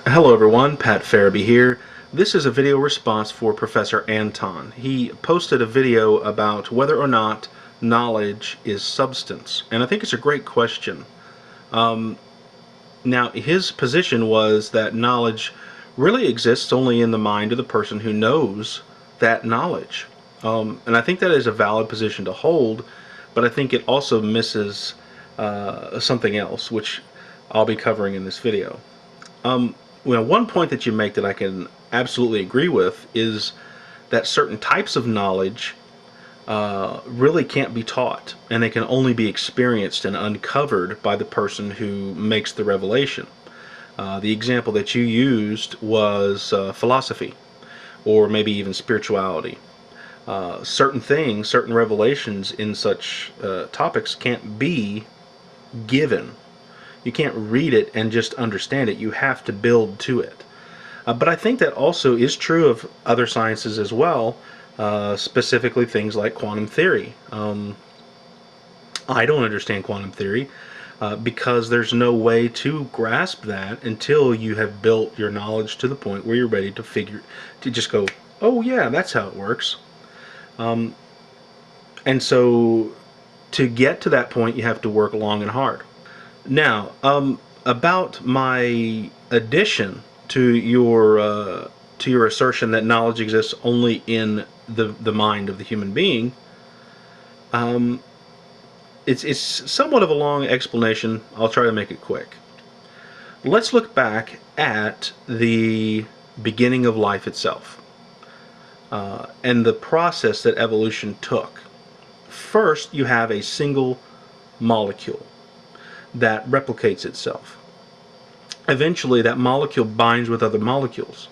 Hello everyone, Pat Farabee here. This is a video response for Professor Anton. He posted a video about whether or not knowledge is substance, and I think it's a great question. Now, his position was that knowledge really exists only in the mind of the person who knows that knowledge. And I think that is a valid position to hold, but I think it also misses something else, which I'll be covering in this video. Well, one point that you make that I can absolutely agree with is that certain types of knowledge really can't be taught, and they can only be experienced and uncovered by the person who makes the revelation. The example that you used was philosophy, or maybe even spirituality. Certain things, certain revelations in such topics can't be given. You can't read it and just understand it. You have to build to it. But I think that also is true of other sciences as well, specifically things like quantum theory. I don't understand quantum theory because there's no way to grasp that until you have built your knowledge to the point where you're ready to just go, oh yeah, that's how it works. And so to get to that point, you have to work long and hard. Now, about my addition to your assertion that knowledge exists only in the mind of the human being, it's somewhat of a long explanation. I'll try to make it quick. Let's look back at the beginning of life itself and the process that evolution took. First, you have a single molecule that replicates itself. Eventually, that molecule binds with other molecules,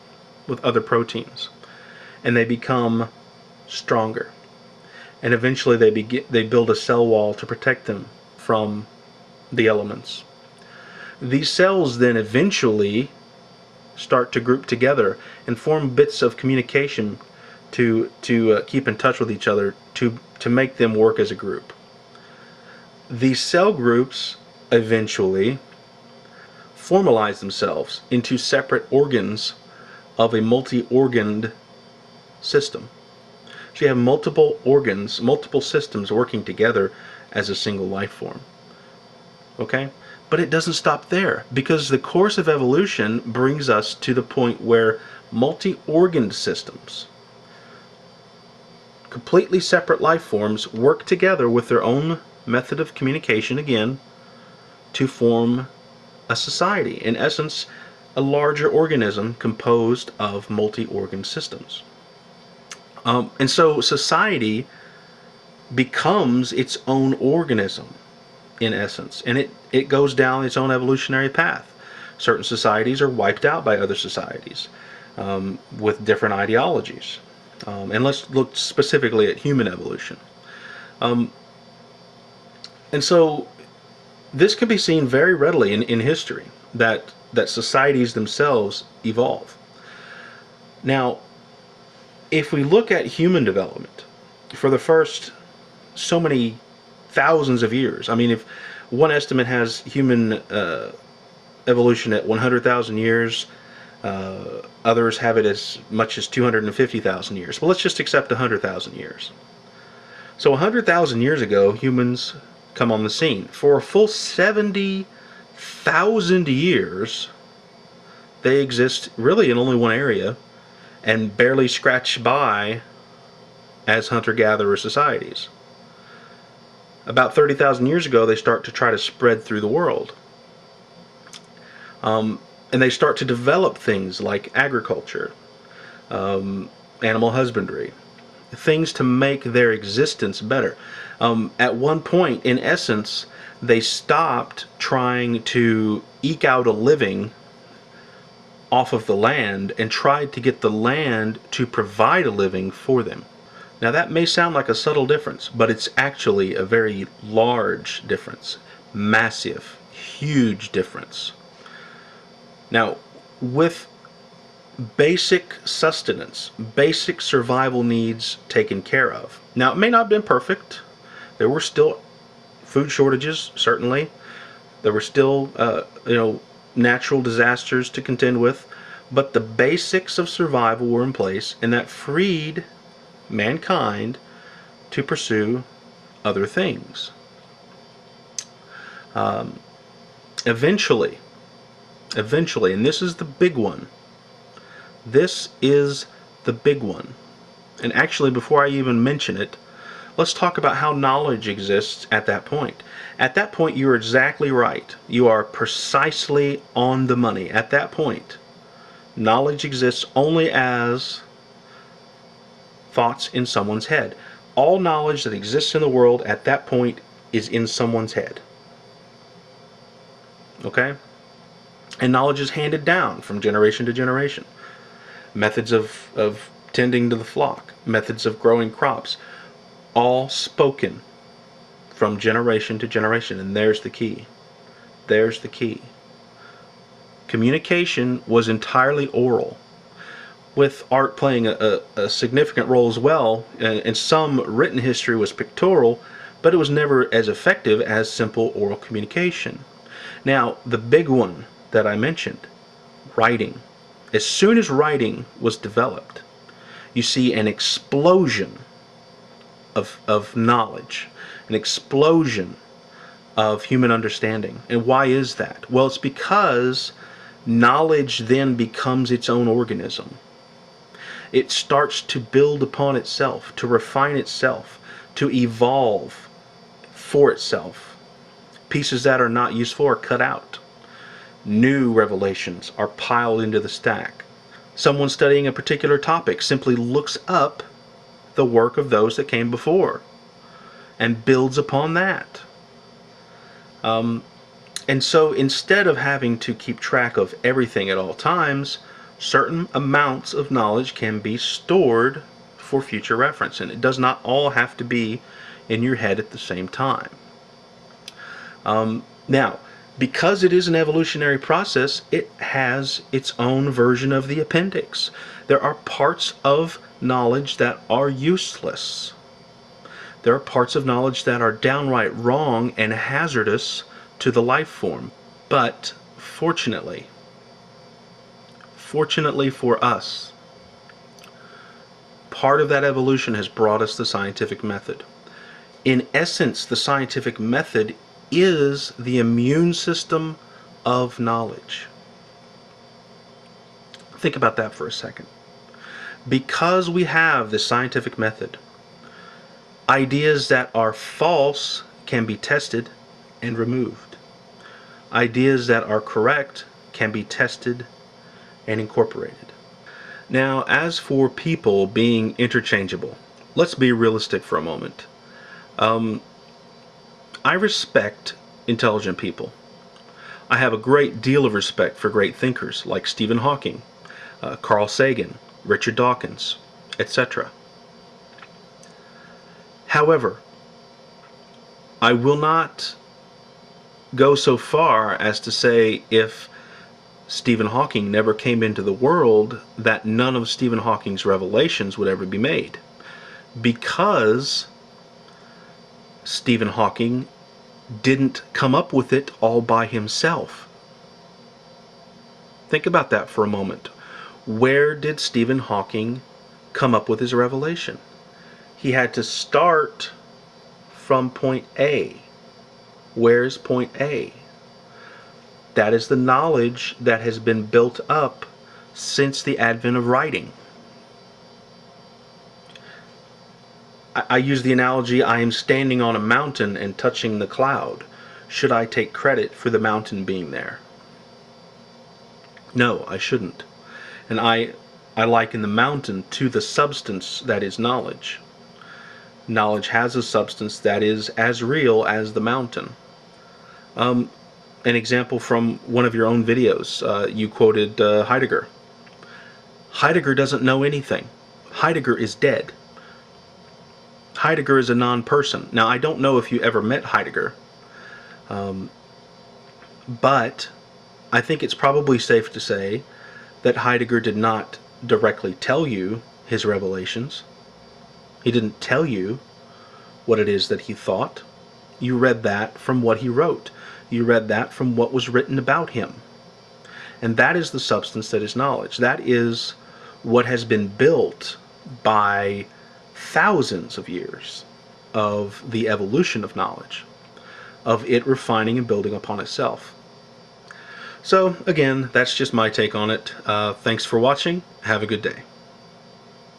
with other proteins, and they become stronger. And eventually, they build a cell wall to protect them from the elements. These cells then eventually start to group together and form bits of communication to keep in touch with each other, to make them work as a group. These cell groups eventually formalize themselves into separate organs of a multi-organed system. So you have multiple organs, multiple systems working together as a single life form. Okay? But it doesn't stop there, because the course of evolution brings us to the point where multi-organed systems, completely separate life forms, work together with their own method of communication again to form a society. In essence, a larger organism composed of multi-organ systems. And so society becomes its own organism, in essence, and it goes down its own evolutionary path. Certain societies are wiped out by other societies with different ideologies. And let's look specifically at human evolution. And so this can be seen very readily in history, that societies themselves evolve. Now, if we look at human development for the first so many thousands of years, I mean, if one estimate has human evolution at 100,000 years, others have it as much as 250,000 years. Well, let's just accept 100,000 years. So 100,000 years ago, humans come on the scene. For a full 70,000 years, they exist really in only one area and barely scratch by as hunter-gatherer societies. About 30,000 years ago, they start to try to spread through the world. And they start to develop things like agriculture, animal husbandry, things to make their existence better. At one point, in essence, they stopped trying to eke out a living off of the land and tried to get the land to provide a living for them. Now that may sound like a subtle difference, but it's actually a very large difference. Massive, huge difference. Now, with basic sustenance, basic survival needs taken care of. Now, it may not have been perfect. There were still food shortages, certainly. There were still, natural disasters to contend with, but the basics of survival were in place, and that freed mankind to pursue other things. Eventually, and this is the big one. This is the big one. And actually, before I even mention it, let's talk about how knowledge exists at that point. At that point, you're exactly right. You are precisely on the money. At that point, knowledge exists only as thoughts in someone's head. All knowledge that exists in the world at that point is in someone's head. Okay? And knowledge is handed down from generation to generation. Methods of tending to the flock, methods of growing crops, all spoken from generation to generation. And there's the key. There's the key. Communication was entirely oral, with art playing a significant role as well, and some written history was pictorial, but it was never as effective as simple oral communication. Now, the big one that I mentioned, writing. As soon as writing was developed, you see an explosion of knowledge, an explosion of human understanding. And why is that? Well, it's because knowledge then becomes its own organism. It starts to build upon itself, to refine itself, to evolve for itself. Pieces that are not useful are cut out. New revelations are piled into the stack. Someone studying a particular topic simply looks up the work of those that came before and builds upon that. And so instead of having to keep track of everything at all times, certain amounts of knowledge can be stored for future reference, and it does not all have to be in your head at the same time. Now, because it is an evolutionary process, it has its own version of the appendix. There are parts of knowledge that are useless. There are parts of knowledge that are downright wrong and hazardous to the life form. But fortunately for us, part of that evolution has brought us the scientific method. In essence, the scientific method is the immune system of knowledge. Think about that for a second. Because we have this scientific method, ideas that are false can be tested and removed. Ideas that are correct can be tested and incorporated. Now, as for people being interchangeable, let's be realistic for a moment. I respect intelligent people. I have a great deal of respect for great thinkers like Stephen Hawking, Carl Sagan, Richard Dawkins, etc. However, I will not go so far as to say if Stephen Hawking never came into the world that none of Stephen Hawking's revelations would ever be made, because Stephen Hawking didn't come up with it all by himself. Think about that for a moment. Where did Stephen Hawking come up with his revelation? He had to start from point A. Where's point A? That is the knowledge that has been built up since the advent of writing. I use the analogy, I am standing on a mountain and touching the cloud. Should I take credit for the mountain being there? No, I shouldn't. And I liken the mountain to the substance that is knowledge. Knowledge has a substance that is as real as the mountain. An example from one of your own videos, you quoted Heidegger. Heidegger doesn't know anything. Heidegger is dead. Heidegger is a non-person. Now, I don't know if you ever met Heidegger, but I think it's probably safe to say that Heidegger did not directly tell you his revelations. He didn't tell you what it is that he thought. You read that from what he wrote. You read that from what was written about him. And that is the substance that is knowledge. That is what has been built by thousands of years of the evolution of knowledge, of it refining and building upon itself. So again, that's just my take on it. Thanks for watching. Have a good day.